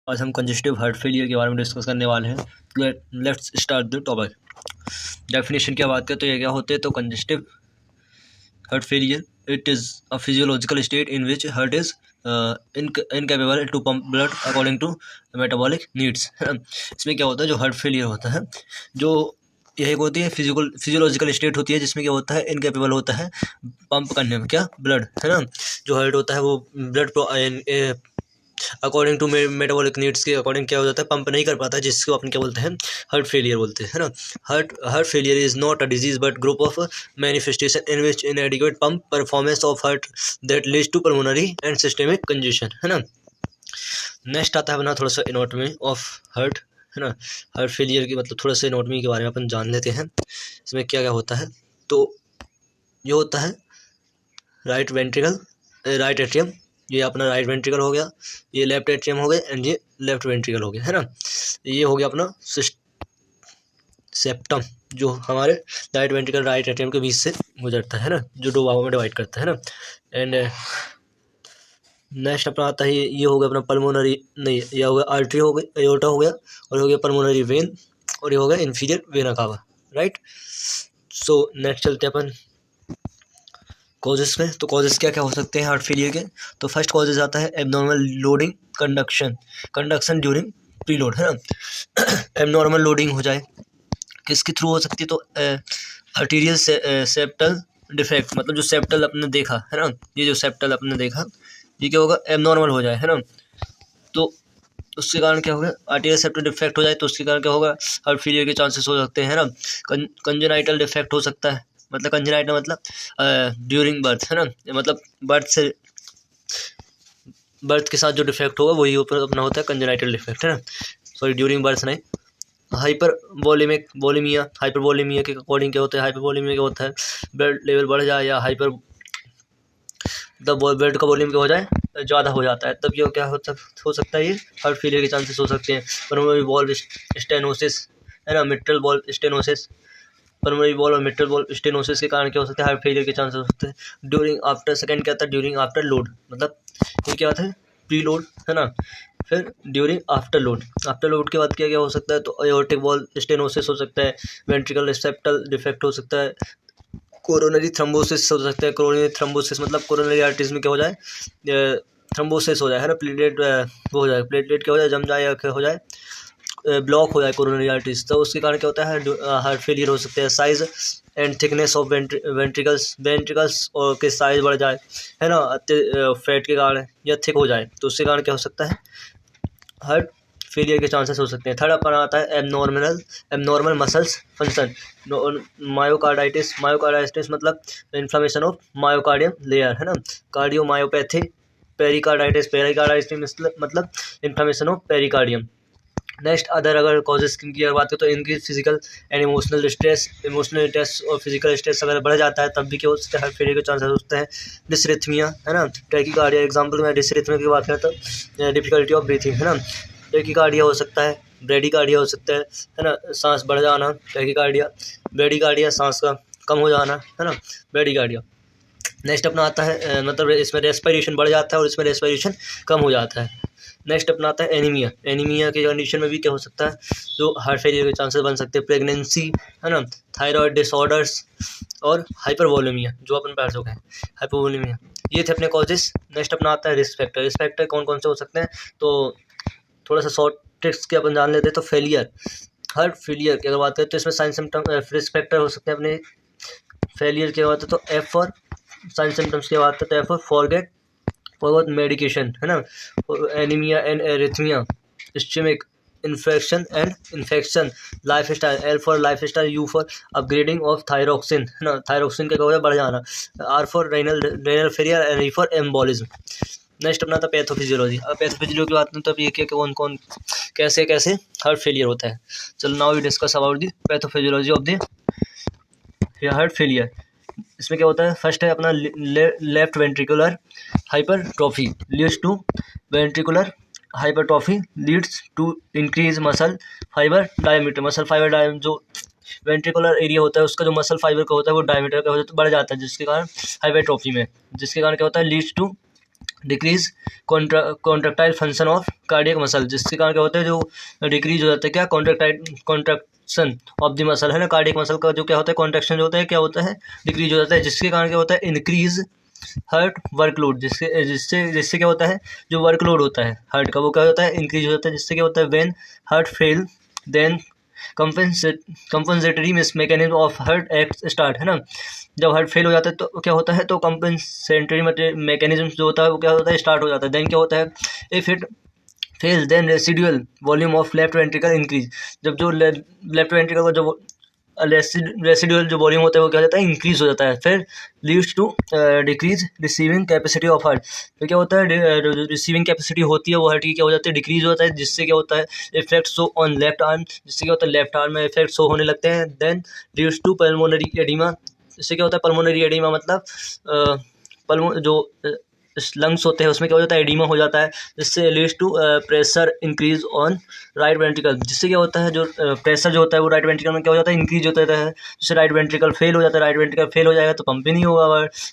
आज हम congestive heart failure के बारे में डिस्कस करने वाले हैं। Let's start the topic. Definition की बात करें तो ये क्या होते हैं, तो congestive heart failure it is a physiological state in which heart is incapable to pump blood according to metabolic needs. इसमें क्या होता है, जो हार्ट फेलियर होता है, जो यही होती है फिजियोलॉजिकल स्टेट होती है, जिसमें क्या होता है, इनकेपेबल होता है पंप करने में क्या ब्लड, है ना। जो हार्ट होता है वो blood according to metabolic needs के अकॉर्डिंग क्या हो जाता है, पंप नहीं कर पाता है, जिसको अपन क्या बोलते हैं, हार्ट फेलियर बोलते हैं, है ना। Heart failure is not a disease but group of manifestation in which inadequate pump performance of heart that leads to pulmonary and systemic congestion, है ना। नेक्स्ट आता है अपना थोड़ा सा एनाटॉमी ऑफ हार्ट, है ना। हार्ट फेलियर की मतलब थोड़ा सा एनाटॉमी के बारे में अपन जान लेते हैं। इसमें क्या क्या होता है, तो ये होता है राइट वेंट्रिकल, राइट एट्रियम, ये अपना राइट वेंट्रिकल हो गया, ये लेफ्ट एट्रियम हो गया एंड ये लेफ्ट वेंट्रिकल हो गया, है ना। ये हो गया अपना सेप्टम, जो हमारे राइट वेंट्रिकल राइट एट्रियम के बीच से गुजरता है ना, जो दो भागों में डिवाइड करता है ना। एंड नेक्स्ट अपना आता है, ये हो गया अपना पल्मोनरी, नहीं, ये हो गया आर्टरी, हो गई एओर्टा हो गया, और हो गया पल्मोनरी वेन, और ये हो गया inferior vena cava, right. So next चलते हैं अपन कॉजेस में। तो कॉजेस क्या क्या हो सकते हैं हार्ट फेलियर के, तो फर्स्ट कॉजेज आता है abnormal loading conduction during preload, है ना। एबनॉर्मल लोडिंग हो जाए, किसके थ्रू हो सकती है, तो आर्टीरियल सेप्टल डिफेक्ट, मतलब जो सेप्टल अपने देखा है ना, ये जो सेप्टल अपने देखा, ये क्या होगा, एबनॉर्मल हो जाए, है ना। तो उसके कारण क्या होगा, आर्टीरियल सेप्टल डिफेक्ट हो जाए, तो उसके कारण क्या होगा, हार्ट फेलियर के चांसेस हो सकते हैं, है ना। कंजेनाइटल डिफेक्ट हो सकता है, मतलब कंजेनाइटल मतलब ड्यूरिंग बर्थ, है ना, मतलब बर्थ के साथ जो डिफेक्ट होगा वही ऊपर अपना होता है कंजेनाइटल डिफेक्ट, है ना। सॉरी, ड्यूरिंग बर्थ नहीं। हाइपरवोलेमिया के अकॉर्डिंग क्या होता है, हाइपरवोलेमिया क्या होता है, ब्लड लेवल बढ़ जाए या हाइपर ब्लड का वॉल्यूम क्या हो जाए, ज़्यादा हो जाता है, तब ये क्या हो सकता है, ये हार्ट फेलियर के चांसेस हो सकते हैं। पल्मोनरी वॉल्व स्टेनोसिस, है ना, mitral valve stenosis, pulmonary valve और मिट्रल वॉल्व स्टेनोसिस के कारण क्या हो सकता है, हार्ट फेलियर के चांसेस हो सकते हैं। ड्यूरिंग आफ्टर, सेकंड क्या आता है, ड्यूरिंग आफ्टर लोड, मतलब ये क्या आता है, प्री लोड, है ना। फिर ड्यूरिंग आफ्टर लोड के बाद क्या क्या हो सकता है, तो एओर्टिक वॉल्व स्टेनोसिस हो सकता है, वेंट्रिकल सेप्टल डिफेक्ट हो सकता है, कोरोनरी थ्रोम्बोसिस हो सकता है। कोरोनरी थ्रोम्बोसिस मतलब कोरोनरी आर्टरीज में क्या हो जाए, थ्रोम्बोसिस हो जाए, है ना, प्लेटलेट वो हो जाए, प्लेटलेट क्या हो जाए, जम जाए या क्या हो जाए, ब्लॉक हो जाए कोरोनरी आर्टरीज, तो उसके कारण क्या होता है, हार्ट फेलियर हो सकता है। Size and thickness of ventricles और के साइज बढ़ जाए, है ना, फैट के कारण या थिक हो जाए, तो उसके कारण क्या हो सकता है, हार्ट फेलियर के चांसेस हो सकते हैं। थर्ड अपन आता है एबनॉर्मल मसल्स फंक्शन, मायोकार्डाइटिस मतलब इन्फ्लेमेशन ऑफ मायोकार्डियम लेयर, है ना। कार्डियोमायोपैथी, पेरिकार्डाइटिस मतलब inflammation of pericardium. Next other अगर कॉजेज की अगर बात करें, तो इनकी फिजिकल एंड इमोशनल स्ट्रेस और फिजिकल स्ट्रेस अगर बढ़ जाता है, तब भी क्या हो सकता है, हार्ट फेलियर के चांसेस होते हैं। डिसरिथमिया, है ना, टैकीकार्डिया एग्जांपल में डिसरिथमिया की बात करें तो डिफिकल्टी ऑफ ब्रीथिंग, है ना, टैकीकार्डिया हो सकता है, ब्रेडिकार्डिया हो सकता है ना, सांस बढ़ जाना, टैकीकार्डिया, ब्रेडिकार्डिया सांस का कम हो जाना, है ना, ब्रेडिकार्डिया। नेक्स्ट अपना आता है मतलब इसमें रेस्पिरेशन बढ़ जाता है और इसमें रेस्पिरेशन कम हो जाता है। नेक्स्ट अपना आता है एनीमिया की कंडीशन में भी क्या हो सकता है, जो हार्ट फेलियर के चांसेस बन सकते हैं। प्रेगनेंसी, है ना, थायराइड डिसऑर्डर्स और हाइपरवोलेमिया, जो अपन पढ़ चुके हैं, हाइपरवोलेमिया, ये थे अपने कॉजेस। नेक्स्ट अपना आता है रिस्क फैक्टर कौन कौन से हो सकते हैं, तो थोड़ा सा शॉर्ट ट्रिक्स के अपन जान लेते हैं। तो हार्ट फेलियर की अगर बात करें, तो इसमें साइन सिम्टम रिस्क फैक्टर हो सकते हैं अपने फेलियर की बात है, तो एफ फॉर साइन सिम्टम्स की बात है, तो एफ फॉर फॉरगेट मेडिकेशन, है ना, anaemia and arrhythmia, stomach infection, life style, L for life style, U for upgrading of thyroxine, है ना, थायरोक्सिन का बढ़ जाना, R for renal failure and E for embolism. Next अपना था पैथोफिजियोलॉजी। अब पैथोफिजियोलॉजी की बात करें तो अब ये क्या कौन कौन कैसे कैसे हार्ट फेलियर होता है। चलो now we discuss about the pathophysiology of the heart failure. इसमें क्या होता है, फर्स्ट है अपना left ventricular hypertrophy leads to ventricular hypertrophy leads to increase muscle fibre diameter, जो वेंट्रिकुलर एरिया होता है उसका जो मसल फाइबर का होता है वो डायमीटर का हो जाता है, बढ़ जाता है, जिसके कारण हाइपरट्रॉफी में, जिसके कारण क्या होता है, leads to decrease contractile function of cardiac muscle, जिसके कारण क्या होता है, जो डिक्रीज हो जाता है क्या, कॉन्ट्रैक्शन ऑफ द मसल है ना, कार्डियक मसल का जो क्या होता है, कॉन्ट्रैक्शन जो होता है क्या होता है, डिक्रीज हो जाता है, जिसके कारण क्या होता है, इंक्रीज हार्ट वर्कलोड, जिससे जिससे जिससे क्या होता है, जो वर्कलोड होता है हार्ट का वो क्या होता है, इंक्रीज हो जाता है, जिससे क्या होता है, when heart fail then compensatory mechanism of heart act start है ना, जब हार्ट फेल हो जाता है तो क्या होता है, तो कंपनसेटरी मैकेनिज्म जो होता है वो क्या होता है, स्टार्ट हो जाता है, देन क्या होता है, if it fail then residual volume of left ventricle increase, जब जो लेफ्ट वेंट्रिकल का जो रेसिडुअल जो वॉल्यूम होता है वो क्या हो जाता है, इंक्रीज हो जाता है, फिर leads to decrease receiving capacity of heart, तो क्या होता है, रिसीविंग कैपेसिटी होती है वो हार्ट की क्या हो जाती है, डिक्रीज हो जाता है, जिससे क्या होता है, effect show on left arm, जिससे क्या होता है, लेफ्ट आर्म में इफेक्ट शो होने लगते हैं, then leads to pulmonary oedema, इससे क्या होता है, पल्मोनरी एडिमा मतलब जो लंग्स होते हैं उसमें क्या हो जाता है, एडिमा हो जाता है, जिससे leads to pressure increase on right ventricle, जिससे क्या होता है, जो प्रेशर जो होता है वो राइट वेंट्रिकल में क्या हो जाता है, इंक्रीज होता है, जिससे राइट वेंट्रिकल फेल हो जाता है, राइट वेंट्रिकल फेल हो जाएगा तो पंप ही नहीं होगा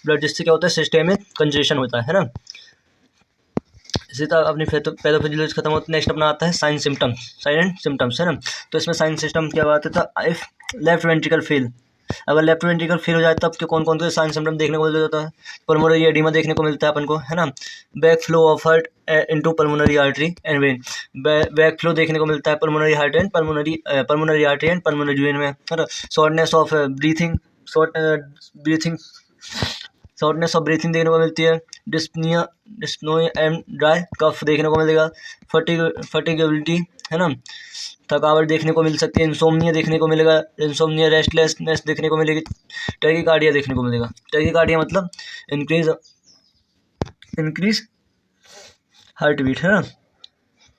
ब्लड, जिससे क्या होता है, सिस्टम में कंजेशन होता है ना। इसी तरह अपनी पैथोफिजियोलॉजी खत्म होती है। नेक्स्ट अपना आता है साइन एंड सिम्टम्स है ना, तो इसमें साइन सिस्टम क्या बात है, इफ लेफ्ट वेंट्रिकल फेल, अगर लेफ्ट वेंट्रिकल फेल हो जाए तब के कौन कौन से साइन सिम्टम देखने को मिल जाता है, पल्मोनरी एडिमा देखने को मिलता है अपन को है ना, back flow of heart into pulmonary artery and when, back flow देखने को मिलता है pulmonary heart and pulmonary artery and pulmonary vein में है ना, शॉर्टनेस ऑफ ब्रीथिंग देखने को मिलती है, डिस्पनिया एंड ड्राई कफ देखने को मिलेगा, फटीगेबिलिटी है ना, थकावट देखने को मिल सकती है, इंसोम्निया देखने को मिलेगा, इंसोम्निया रेस्टलेसनेस देखने को मिलेगी, टैकीकार्डिया देखने को मिलेगा, टैकीकार्डिया मतलब इंक्रीज हार्ट बीट है ना,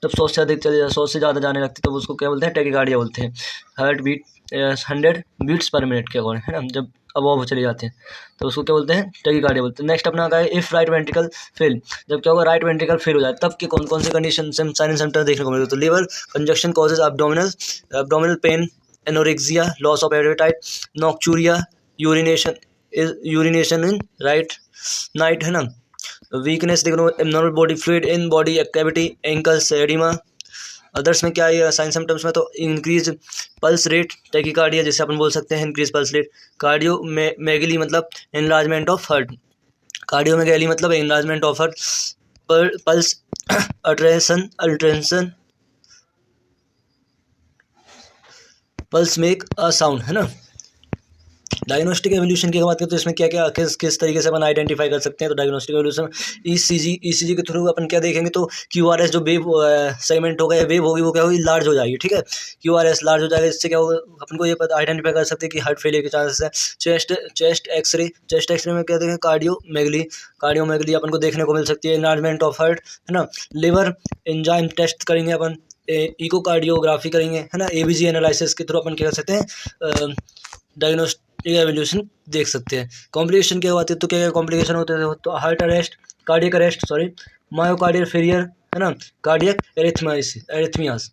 जब 100 से अधिक चले 100 से ज़्यादा जाने लगती है तो उसको क्या बोलते हैं, टैकीकार्डिया बोलते हैं, heart beat 100 beats per minute के अकॉर्डिंग है ना, जब अबव चले जाते हैं तो उसको क्या बोलते हैं, टैकीकार्डिया बोलते हैं। नेक्स्ट अपना आता है इफ राइट वेंट्रिकल फेल, जब क्या होगा, राइट वेंट्रिकल फेल हो जाए तब के कौन कौन से कंडीशन साइन सिम्टम देखने को मिलेगा, तो liver congestion causes abdominal pain, anorexia, loss of appetite, nocturia, urination in right night है ना, वीकनेस देखने को, abnormal body fluid in body cavity, ankles oedema. Others में क्या है साइन सिम्टम्स में, तो इंक्रीज पल्स रेट, टैकीकार्डिया जैसे अपन बोल सकते हैं, इंक्रीज पल्स रेट, कार्डियो मेगली मतलब एनलार्जमेंट ऑफ हार्ट, कार्डियो मेगली मतलब enlargement of heart, pulse alteration pulse make a sound है ना। डायग्नोस्टिक एवोल्यूशन की बात करें तो इसमें क्या क्या किस तरीके से अपन आइडेंटिफाई कर सकते हैं, तो डायग्नोस्टिक एवोल्यूशन ईसीजी के थ्रू अपन क्या देखेंगे, तो क्यूआरएस जो वेव सेगमेंट होगा या वेव होगी वो क्या होगी, लार्ज हो जाएगी, ठीक है, क्यूआरएस लार्ज हो जाएगा, इससे क्या होगा, अपन को ये पता आइडेंटिफाई कर सकते हैं कि हार्ट फेलियर के चांसेस है। चेस्ट एक्सरे में क्या देखेंगे, कार्डियोमेगली अपन को देखने को मिल सकती है, एनलार्जमेंट ऑफ हार्ट है ना, लिवर एंजाइम टेस्ट करेंगे अपन, इकोकार्डियोग्राफी करेंगे है ना, एबीजी एनालिसिस के थ्रू अपन क्या कर सकते हैं, डायग्नोस्टिक एवोल्यूशन देख सकते हैं। कॉम्प्लिकेशन की बात है तो क्या क्या कॉम्प्लिकेशन होते हैं, तो heart arrest, cardiac arrest myocardial failure है ना, कार्डियक एरिथमियास।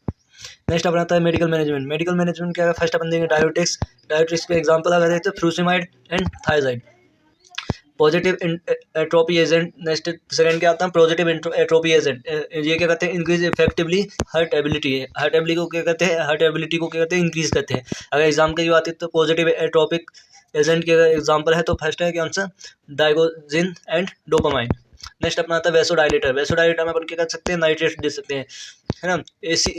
नेक्स्ट अपन आता है मेडिकल मैनेजमेंट क्या है, फर्स्ट अपन देंगे डायोटिक्स के एग्जांपल अगर देखते हैं, frusemide and thiazide, positive atropy agent. Next second क्या आता है, पॉजिटिव एट्रोपी एजेंट, ये क्या कहते हैं, इंक्रीज इफेक्टिवली हार्ट एबिलिटी है, हार्ट एबिलिटी को क्या कहते हैं, इंक्रीज करते हैं। अगर एग्जाम की बात है तो पॉजिटिव एट्रोपिक एजेंट के एग्जाम्पल है तो फर्स्ट है क्या आंसर, डाइगोजिन एंड डोपामाइन। नेक्स्ट अपना आता है वेसोडाइलेटर में अपन क्या कर सकते हैं, नाइट्रेट दे सकते हैं है ना। एसी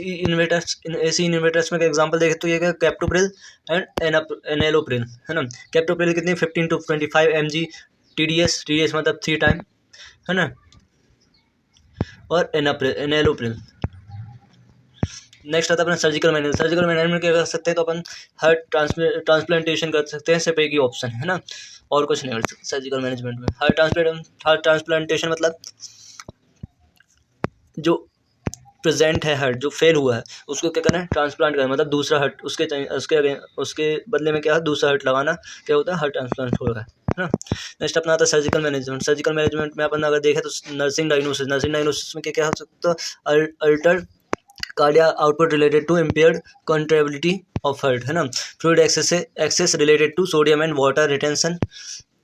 इन्वर्टर्स में एग्जांपल देखें तो ये क्या, कैप्टोप्रिल एंड एनेलोप्रिल है ना। कैप्टोप्रिल कितनी 15 to 25 mg TDS मतलब 3 टाइम है ना, और एनेलोप्रिल। नेक्स्ट आता है अपना सर्जिकल मैनेजमेंट क्या कर सकते हैं, तो अपन हार्ट ट्रांसप्लांटेशन कर सकते हैं, सिर्फ एक ही ऑप्शन है ना, और कुछ नहीं कर सकते सर्जिकल मैनेजमेंट में। हार्ट ट्रांसप्लांटेशन मतलब जो प्रेजेंट है हार्ट जो फेल हुआ है उसको क्या करना है, ट्रांसप्लांट करना, मतलब दूसरा हार्ट उसके बदले में क्या है, दूसरा हार्ट लगाना, क्या होता है, हार्ट ट्रांसप्लांट हो रहा है ना। नेक्स्ट अपना आता है सर्जिकल मैनेजमेंट में अपन अगर देखें तो नर्सिंग डायग्नोसिस में क्या क्या हो सकता है, alter cardiac output related to impaired contractility of heart है ना, fluid excess related to sodium and water retention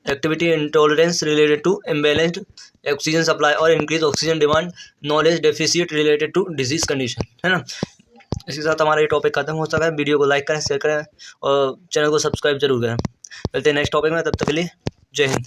activity intolerance related to imbalanced oxygen supply और increase oxygen demand, knowledge deficit related to disease condition, है ना। इसके साथ हमारा ये topic खत्म हो सका है। वीडियो को लाइक करें, शेयर करें और चैनल को सब्सक्राइब जरूर करें। मिलते हैं नेक्स्ट टॉपिक में, तब तक के लिए जय हिंद।